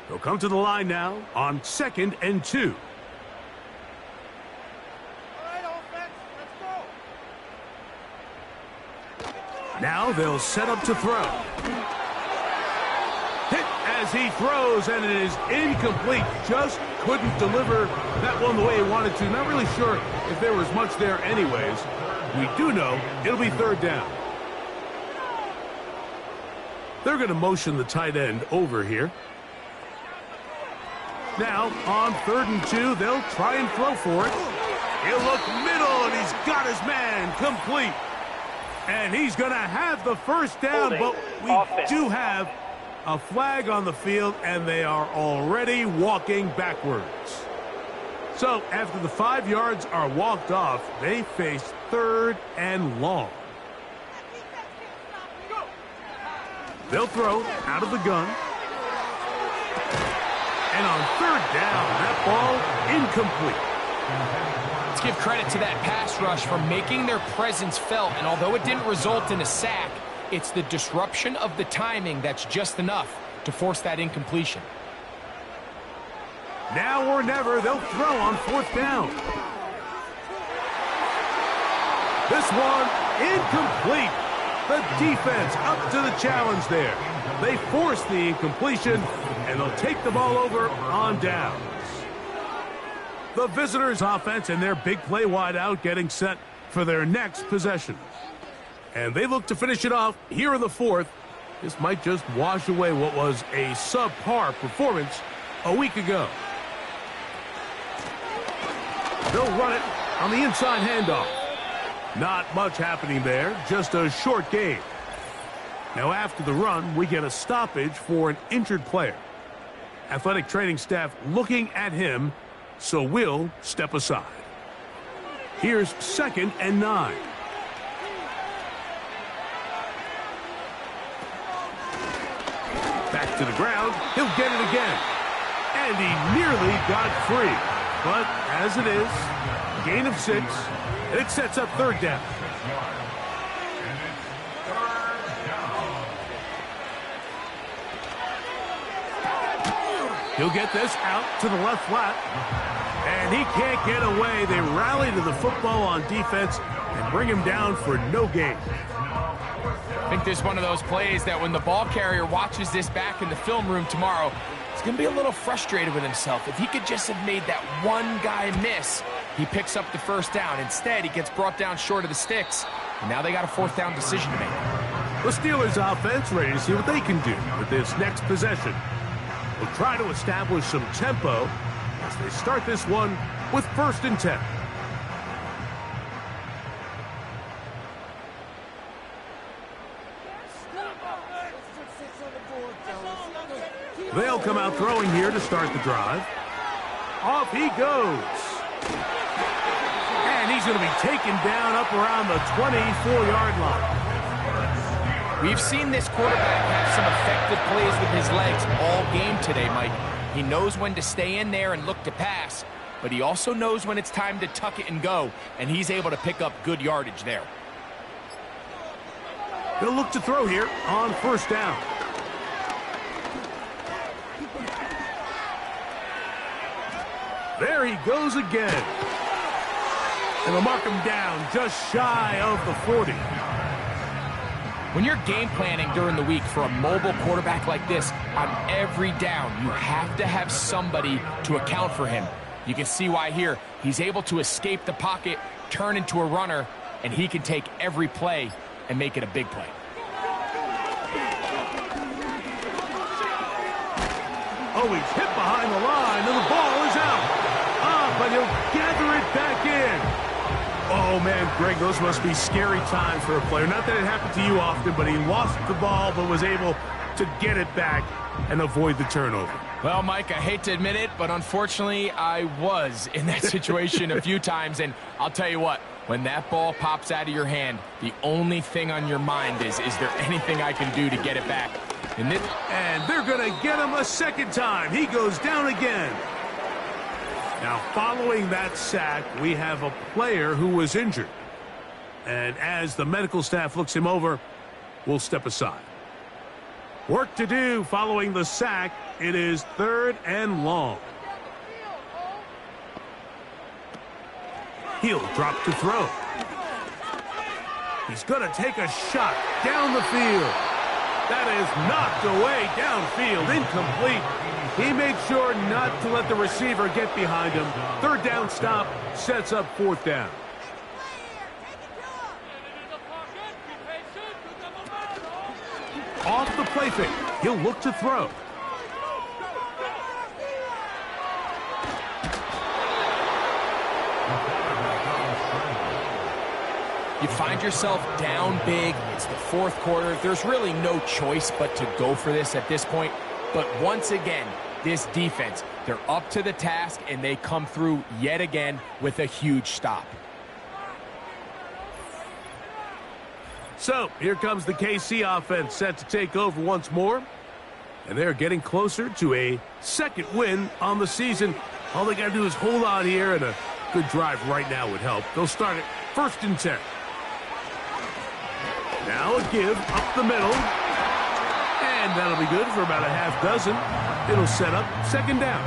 They'll come to the line now on 2nd and 2. Now they'll set up to throw. Hit as he throws, and it is incomplete. Just couldn't deliver that one the way he wanted to. Not really sure if there was much there anyways. We do know it'll be third down. They're going to motion the tight end over here. Now, on 3rd and 2, they'll try and throw for it. He'll look middle, and he's got his man complete. And he's going to have the first down, but we do have a flag on the field, and they are already walking backwards. So, after the 5 yards are walked off, they face 3rd and long. They'll throw out of the gun. And on 3rd down, that ball incomplete. Let's give credit to that pass rush for making their presence felt. And although it didn't result in a sack, it's the disruption of the timing that's just enough to force that incompletion. Now or never, they'll throw on 4th down. This one incomplete. The defense up to the challenge there. They force the incompletion, and they'll take the ball over on downs. The visitors' offense and their big play wideout getting set for their next possession. And they look to finish it off here in the 4th. This might just wash away what was a subpar performance a week ago. They'll run it on the inside handoff. Not much happening there, just a short gain. Now after the run, we get a stoppage for an injured player. Athletic training staff looking at him, so we'll step aside. Here's 2nd and 9. Back to the ground, he'll get it again. And he nearly got free. But as it is, gain of 6. And it sets up 3rd down. He'll get this out to the left flat. And he can't get away. They rally to the football on defense and bring him down for no gain. I think this is one of those plays that when the ball carrier watches this back in the film room tomorrow, he's going to be a little frustrated with himself. If he could just have made that one guy miss, he picks up the first down. Instead, he gets brought down short of the sticks, and now they got a 4th down decision to make. The Steelers offense ready to see what they can do with this next possession. They'll try to establish some tempo as they start this one with 1st and 10. They'll come out throwing here to start the drive. Off he goes. And he's going to be taken down up around the 24-yard line. We've seen this quarterback have some effective plays with his legs all game today, Mike. He knows when to stay in there and look to pass, but he also knows when it's time to tuck it and go, and he's able to pick up good yardage there. They'll look to throw here on 1st down. There he goes again. And they'll mark him down just shy of the 40. When you're game planning during the week for a mobile quarterback like this, on every down, you have to have somebody to account for him. You can see why here. He's able to escape the pocket, turn into a runner, and he can take every play and make it a big play. Oh, he's hit behind the line, and the ball is out. But he'll gather it back in. Oh, man, Greg, those must be scary times for a player. Not that it happened to you often, but he lost the ball but was able to get it back and avoid the turnover. Well, Mike, I hate to admit it, but unfortunately, I was in that situation a few times, and I'll tell you what, when that ball pops out of your hand, the only thing on your mind is there anything I can do to get it back? And they're going to get him a second time. He goes down again. Now, following that sack, we have a player who was injured. And as the medical staff looks him over, we'll step aside. Work to do following the sack. It is 3rd and long. He'll drop to throw. He's going to take a shot down the field. That is knocked away downfield, incomplete. He made sure not to let the receiver get behind him. 3rd down stop sets up 4th down. Off the play fake. He'll look to throw. You find yourself down big. It's the 4th quarter. There's really no choice but to go for this at this point. But once again, this defense, they're up to the task, and they come through yet again with a huge stop. So, here comes the KC offense set to take over once more. And they're getting closer to a 2nd win on the season. All they got to do is hold on here, and a good drive right now would help. They'll start it 1st and 10. Now a give up the middle. And that'll be good for about a half dozen. It'll set up 2nd down.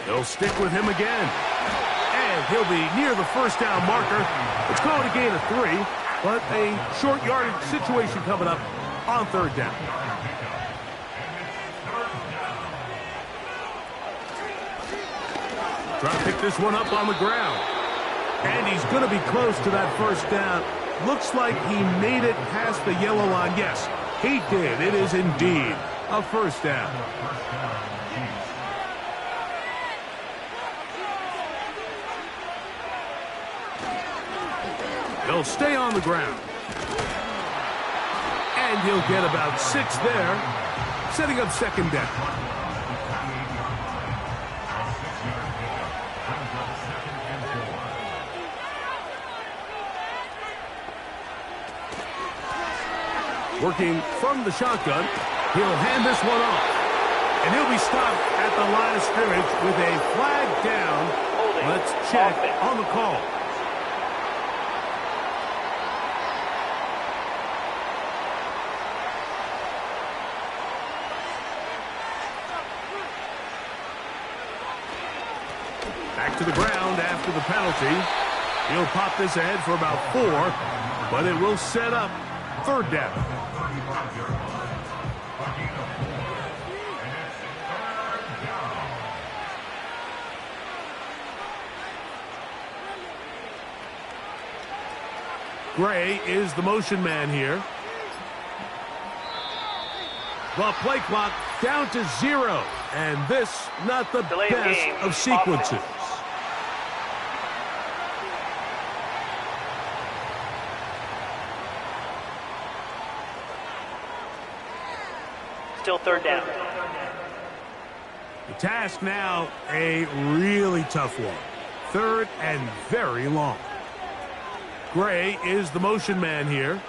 They'll stick with him again. And he'll be near the 1st down marker. It's called a gain of 3, but a short yardage situation coming up on 3rd down. Trying to pick this one up on the ground. And he's going to be close to that 1st down. Looks like he made it past the yellow line. Yes, he did. It is indeed a 1st down. They'll stay on the ground. And he'll get about 6 there, setting up 2nd down. Working from the shotgun, he'll hand this one off. And he'll be stopped at the line of scrimmage with a flag down. Let's check on the call. Back to the ground after the penalty. He'll pop this ahead for about 4, but it will set up 3rd down. Gray is the motion man here. The play clock down to 0. And this, not the best of sequences. Still 3rd down. The task now, a really tough one. 3rd and very long. Gray is the motion man here.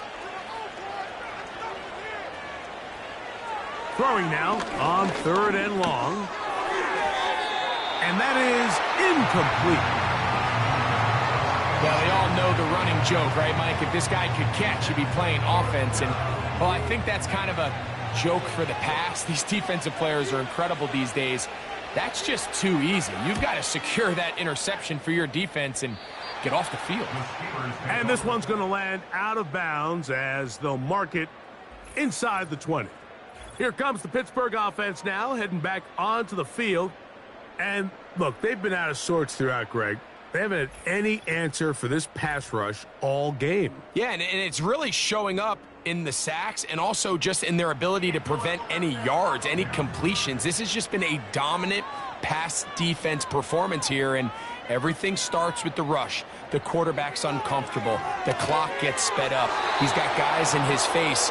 Throwing now on 3rd and long. And that is incomplete. Well, they all know the running joke, right, Mike? If this guy could catch, he'd be playing offense. And, well, I think that's kind of a joke for the pass. These defensive players are incredible these days. That's just too easy. You've got to secure that interception for your defense and get off the field. And this one's going to land out of bounds as they'll mark it inside the 20. Here comes the Pittsburgh offense now, heading back onto the field. And look, they've been out of sorts throughout, Greg. They haven't had any answer for this pass rush all game. Yeah, and it's really showing up in the sacks and also just in their ability to prevent any yards, any completions. This has just been a dominant pass defense performance here, and everything starts with the rush. The quarterback's uncomfortable. The clock gets sped up. He's got guys in his face.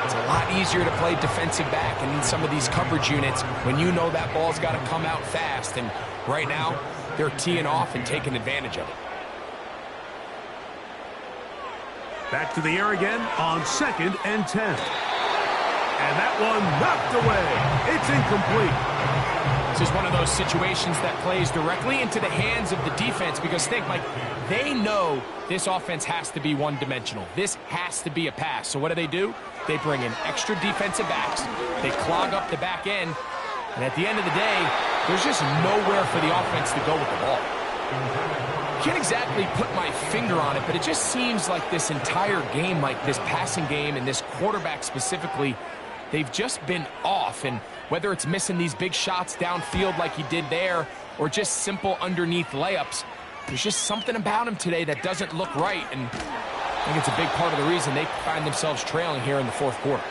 It's a lot easier to play defensive back and in some of these coverage units when you know that ball's got to come out fast. And right now, they're teeing off and taking advantage of it. Back to the air again on 2nd and 10. And that one knocked away. It's incomplete. This is one of those situations that plays directly into the hands of the defense because, think, Mike, they know this offense has to be one-dimensional. This has to be a pass. So what do? They bring in extra defensive backs. They clog up the back end. And at the end of the day, there's just nowhere for the offense to go with the ball. Can't exactly put my finger on it, but it just seems like this entire game, like this passing game and this quarterback specifically, they've just been off. And whether it's missing these big shots downfield like he did there or just simple underneath layups, there's just something about him today that doesn't look right. And I think it's a big part of the reason they find themselves trailing here in the fourth quarter.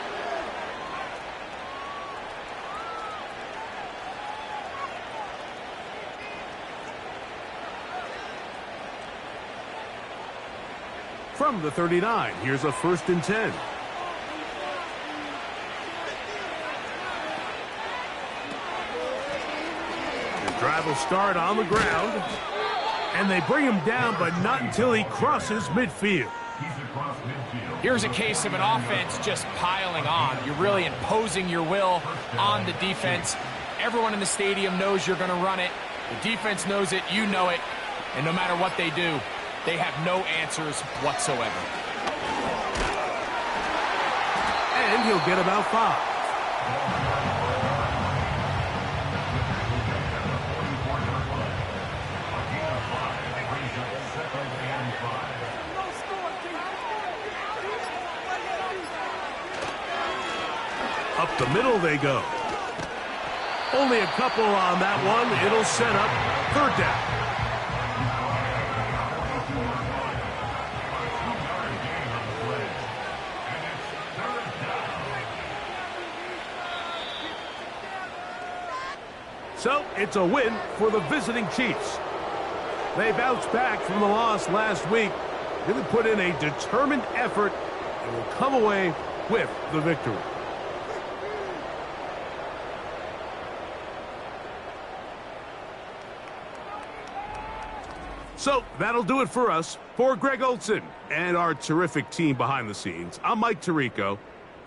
From the 39, here's a 1st and 10. The drive will start on the ground. And they bring him down, but not until he crosses midfield. Here's a case of an offense just piling on. You're really imposing your will on the defense. Everyone in the stadium knows you're going to run it. The defense knows it, you know it. And no matter what they do, they have no answers whatsoever. And he'll get about 5. Up the middle they go. Only a couple on that one. It'll set up 3rd down. So it's a win for the visiting Chiefs. They bounced back from the loss last week. Really put in a determined effort and will come away with the victory. So that'll do it for us. For Greg Olson and our terrific team behind the scenes, I'm Mike Tirico.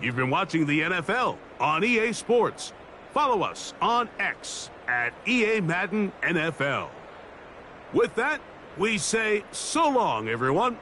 You've been watching the NFL on EA Sports. Follow us on X at EA Madden NFL. With that, we say so long, everyone.